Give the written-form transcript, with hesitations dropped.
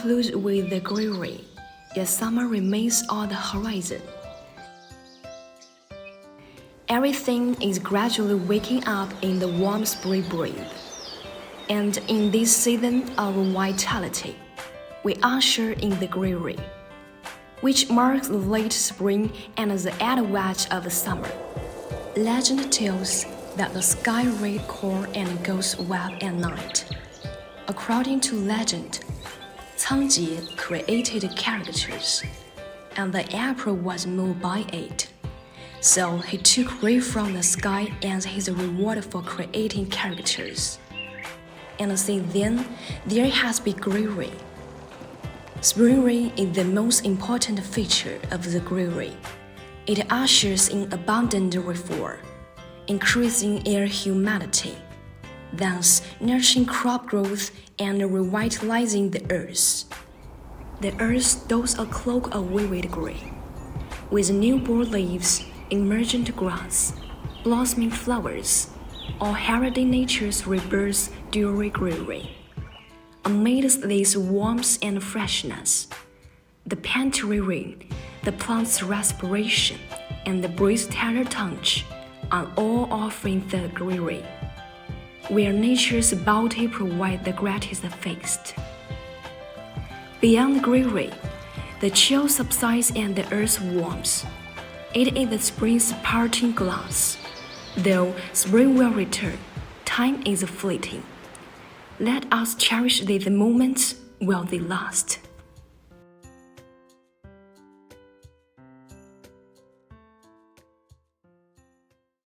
conclude with the greenery, yet summer remains on the horizon. Everything is gradually waking up in the warm spring breeze. And in this season of vitality, we usher in the greenery, which marks the late spring and the advent of summer. Legend tells that the sky red corn and goes web at night. According to legend, Shaanxi created caricatures, and the emperor was moved by it. So he took rain from the sky as his reward for creating caricatures. And since then, there has been greenery. Spring rain is the most important feature of the greenery. It ushers in abundant rainfall, increasing air humidity, thus nourishing crop growth and revitalizing the earth. The earth dons a cloak of vivid green, with newborn leaves, emergent grass, blossoming flowers, all heralding nature's rebirth during greenery. Amidst this warmth and freshness, the pantry rain, the plant's respiration, and the breeze tender touch are all offering the greenery, where nature's bounty provides the greatest feast. Beyond the greenery, the chill subsides and the earth warms. It is the spring's parting glass. Though spring will return, time is fleeting. Let us cherish these moments while they last.